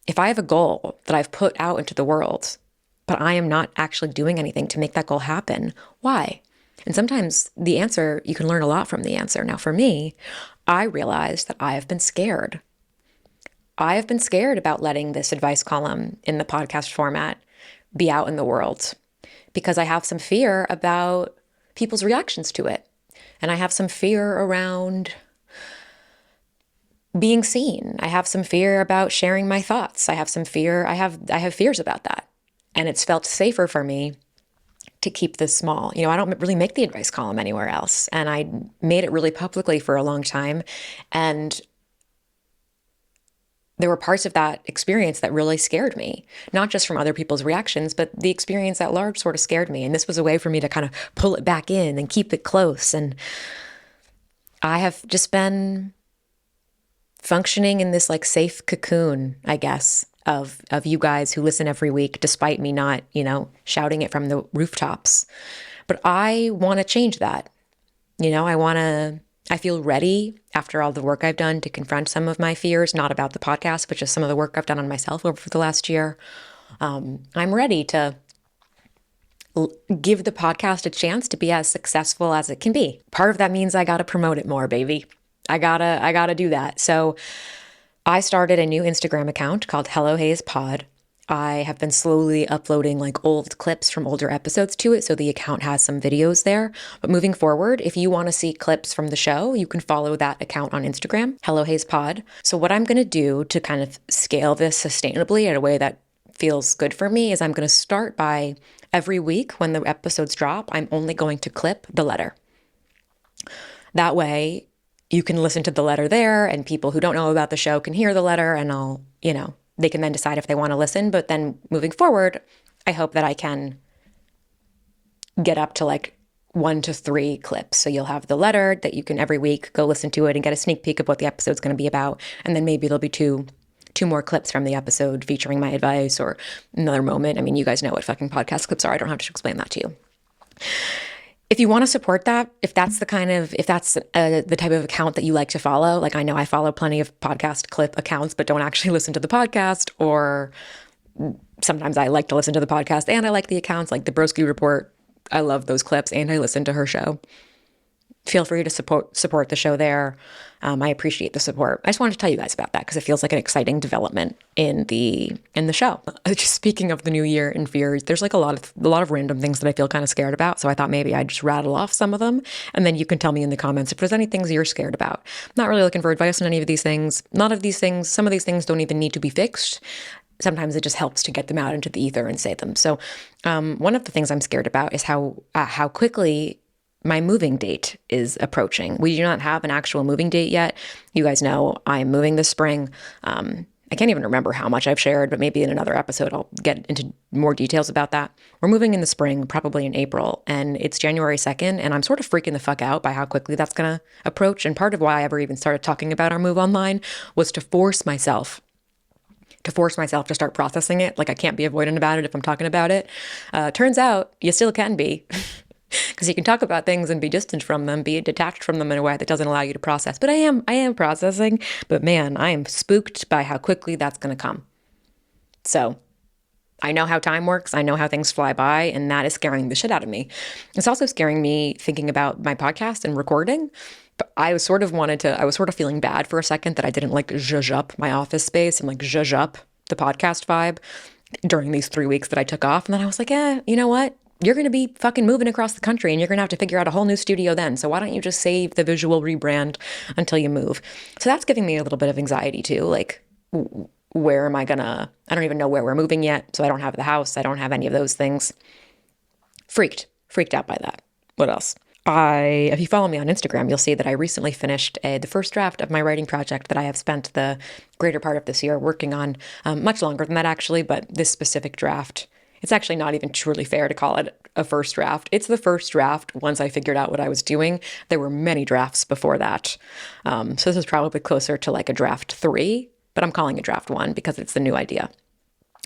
if I have a goal that I've put out into the world, but I am not actually doing anything to make that goal happen, why? And sometimes the answer, you can learn a lot from the answer. Now, for me, I realized that I have been scared. I have been scared about letting this advice column in the podcast format be out in the world because I have some fear about people's reactions to it. And I have some fear around being seen. I have some fear about sharing my thoughts. I have some fear. I have fears about that. And it's felt safer for me to keep this small. I don't really make the advice column anywhere else. And I made it really publicly for a long time. And there were parts of that experience that really scared me, not just from other people's reactions, but the experience at large sort of scared me. And this was a way for me to kind of pull it back in and keep it close. And I have just been functioning in this like safe cocoon, I guess, of you guys who listen every week, despite me not, shouting it from the rooftops. But I want to change that. I feel ready after all the work I've done to confront some of my fears, not about the podcast, but just some of the work I've done on myself over the last year. I'm ready to give the podcast a chance to be as successful as it can be. Part of that means I got to promote it more, baby. I gotta do that. So I started a new Instagram account called Hello Hayes Pod. I have been slowly uploading like old clips from older episodes to it, so the account has some videos there. But moving forward, if you want to see clips from the show, you can follow that account on Instagram, Hello Hayes Pod. So what I'm going to do to kind of scale this sustainably in a way that feels good for me is I'm going to start by every week when the episodes drop, I'm only going to clip the letter. That way, you can listen to the letter there, and people who don't know about the show can hear the letter, and they can then decide if they want to listen. But then moving forward, I hope that I can get up to like 1 to 3 clips. So you'll have the letter that you can every week go listen to it and get a sneak peek of what the episode's going to be about. And then maybe there'll be two more clips from the episode featuring my advice or another moment. I mean, you guys know what fucking podcast clips are. I don't have to explain that to you. If you want to support that, if that's the type of account that you like to follow, like I know I follow plenty of podcast clip accounts, but don't actually listen to the podcast, or sometimes I like to listen to the podcast and I like the accounts like the Broski Report. I love those clips and I listen to her show. Feel free to support the show there. I appreciate the support. I just wanted to tell you guys about that because it feels like an exciting development in the show. Just speaking of the new year and fears, there's like a lot of random things that I feel kind of scared about. So I thought maybe I'd just rattle off some of them, and then you can tell me in the comments if there's any things you're scared about. I'm not really looking for advice on any of these things. None of these things. Some of these things don't even need to be fixed. Sometimes it just helps to get them out into the ether and say them. So one of the things I'm scared about is how quickly my moving date is approaching. We do not have an actual moving date yet. You guys know I'm moving this spring. I can't even remember how much I've shared, but maybe in another episode I'll get into more details about that. We're moving in the spring, probably in April, and it's January 2nd, and I'm sort of freaking the fuck out by how quickly that's going to approach. And part of why I ever even started talking about our move online was to force myself to start processing it. Like I can't be avoidant about it if I'm talking about it. Turns out you still can be. Because you can talk about things and be distant from them, be detached from them in a way that doesn't allow you to process. But I am processing. But man, I am spooked by how quickly that's going to come. So I know how time works. I know how things fly by, and that is scaring the shit out of me. It's also scaring me thinking about my podcast and recording. But I was sort of feeling bad for a second that I didn't like zhuzh up my office space and like zhuzh up the podcast vibe during these 3 weeks that I took off. And then I was like, you know what? You're going to be fucking moving across the country and you're going to have to figure out a whole new studio then. So why don't you just save the visual rebrand until you move? So that's giving me a little bit of anxiety too. Like, where am I gonna, I don't even know where we're moving yet. So I don't have the house. I don't have any of those things. Freaked out by that. What else? If you follow me on Instagram, you'll see that I recently finished the first draft of my writing project that I have spent the greater part of this year working on, much longer than that actually, but this specific draft, it's actually not even truly fair to call it a first draft. It's the first draft once I figured out what I was doing. There were many drafts before that. So this is probably closer to like a draft 3, but I'm calling it draft 1 because it's the new idea.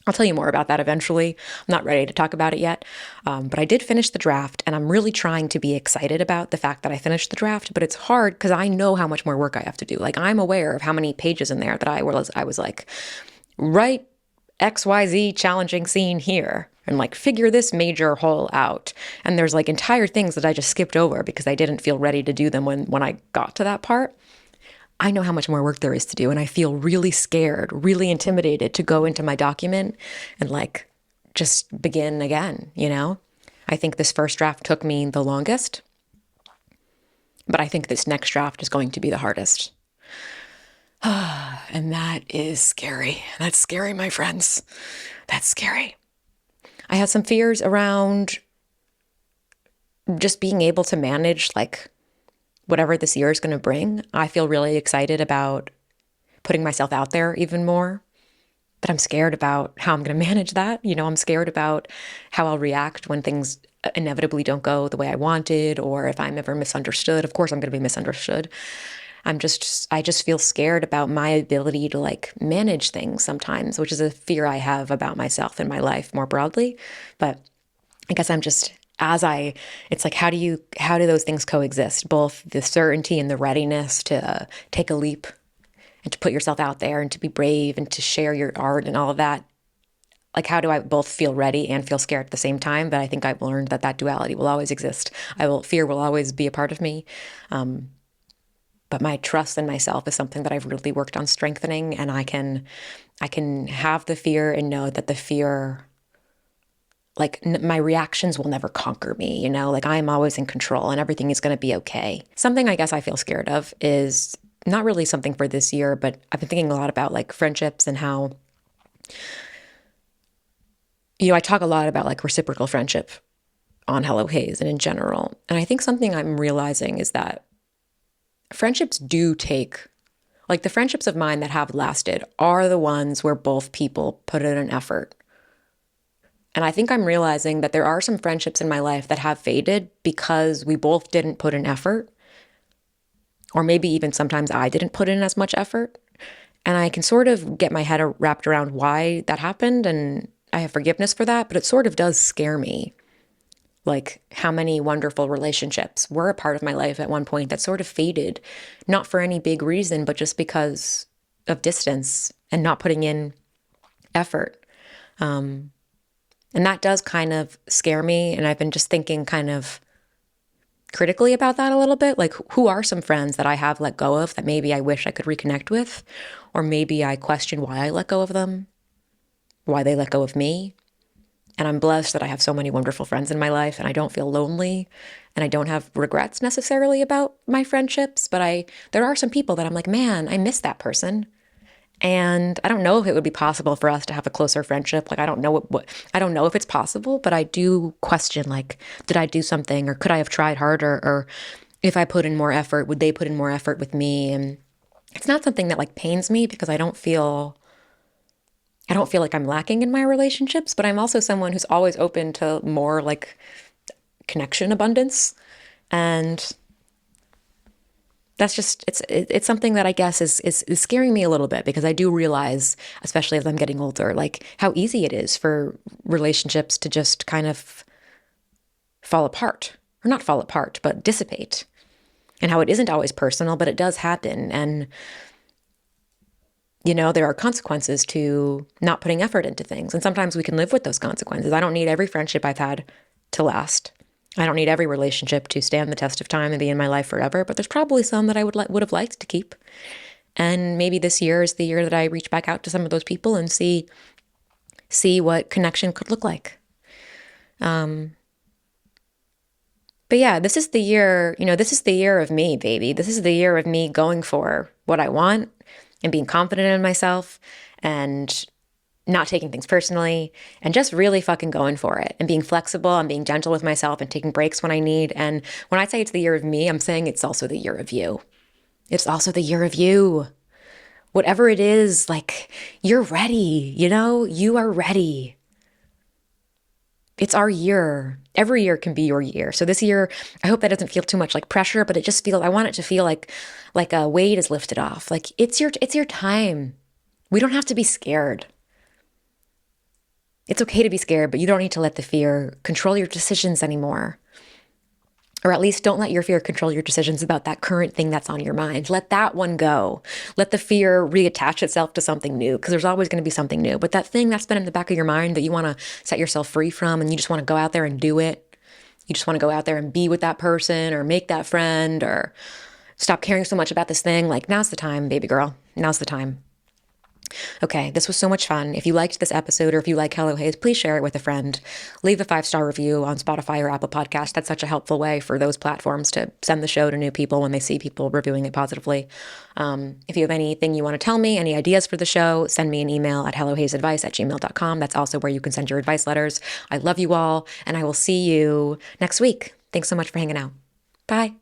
I'll tell you more about that eventually. I'm not ready to talk about it yet, but I did finish the draft, and I'm really trying to be excited about the fact that I finished the draft, but it's hard because I know how much more work I have to do. Like, I'm aware of how many pages in there that I was like, write XYZ challenging scene here. and like figure this major hole out. And there's like entire things that I just skipped over because I didn't feel ready to do them when I got to that part. I know how much more work there is to do, and I feel really scared, really intimidated to go into my document and like just begin again, you know? I think this first draft took me the longest, but I think this next draft is going to be the hardest. And that is scary. That's scary, my friends. That's scary. I have some fears around just being able to manage like whatever this year is going to bring. I feel really excited about putting myself out there even more, but I'm scared about how I'm going to manage that. You know, I'm scared about how I'll react when things inevitably don't go the way I wanted, or if I'm ever misunderstood. Of course, I'm going to be misunderstood. I just feel scared about my ability to like manage things sometimes, which is a fear I have about myself and my life more broadly. But I guess I'm just, it's like, how do those things coexist? Both the certainty and the readiness to take a leap and to put yourself out there and to be brave and to share your art and all of that. Like, how do I both feel ready and feel scared at the same time? But I think I've learned that duality will always exist. Fear will always be a part of me. But my trust in myself is something that I've really worked on strengthening, and I can have the fear and know that the fear, like my reactions will never conquer me, you know, like I'm always in control and everything is going to be okay. Something I guess I feel scared of is not really something for this year, but I've been thinking a lot about like friendships and how, you know, I talk a lot about like reciprocal friendship on Hello Haze and in general. And I think something I'm realizing is that friendships do take, like the friendships of mine that have lasted are the ones where both people put in an effort. And I think I'm realizing that there are some friendships in my life that have faded because we both didn't put in effort. Or maybe even sometimes I didn't put in as much effort. And I can sort of get my head wrapped around why that happened. And I have forgiveness for that. But it sort of does scare me. Like how many wonderful relationships were a part of my life at one point that sort of faded. Not for any big reason, but just because of distance and not putting in effort. And that does kind of scare me. And I've been just thinking kind of critically about that a little bit. Like, who are some friends that I have let go of that maybe I wish I could reconnect with? Or maybe I question why I let go of them, why they let go of me. And I'm blessed that I have so many wonderful friends in my life and I don't feel lonely and I don't have regrets necessarily about my friendships. But there are some people that I'm like, man, I miss that person. And I don't know if it would be possible for us to have a closer friendship. Like, I don't know I don't know if it's possible, but I do question, like, did I do something or could I have tried harder? Or if I put in more effort, would they put in more effort with me? And it's not something that like pains me because I don't feel like I'm lacking in my relationships, but I'm also someone who's always open to more like connection abundance. And that's just, it's something that I guess is scaring me a little bit because I do realize, especially as I'm getting older, like how easy it is for relationships to just kind of fall apart, or not fall apart, but dissipate, and how it isn't always personal, but it does happen. And, you know, there are consequences to not putting effort into things. And sometimes we can live with those consequences. I don't need every friendship I've had to last. I don't need every relationship to stand the test of time and be in my life forever, but there's probably some that I would have liked to keep. And maybe this year is the year that I reach back out to some of those people and see what connection could look like. But yeah, this is the year, you know, this is the year of me, baby. This is the year of me going for what I want and being confident in myself and not taking things personally and just really fucking going for it and being flexible and being gentle with myself and taking breaks when I need. And when I say it's the year of me, I'm saying it's also the year of you. It's also the year of you. Whatever it is, like, you're ready, you know? You are ready. It's our year. Every year can be your year. So this year, I hope that doesn't feel too much like pressure, but it just feels, I want it to feel like a weight is lifted off. Like it's your time. We don't have to be scared. It's okay to be scared, but you don't need to let the fear control your decisions anymore Or at least don't let your fear control your decisions about that current thing that's on your mind. Let that one go. Let the fear reattach itself to something new, because there's always going to be something new. But that thing that's been in the back of your mind that you want to set yourself free from, and you just want to go out there and do it. You just want to go out there and be with that person or make that friend or stop caring so much about this thing. Like, now's the time, baby girl. Now's the time. Okay, this was so much fun. If you liked this episode or if you like Hello Haze, please share it with a friend. Leave a 5-star review on Spotify or Apple Podcast. That's such a helpful way for those platforms to send the show to new people when they see people reviewing it positively. If you have anything you want to tell me, any ideas for the show, send me an email at hellohazeadvice@gmail.com. That's also where you can send your advice letters. I love you all, and I will see you next week. Thanks so much for hanging out. Bye.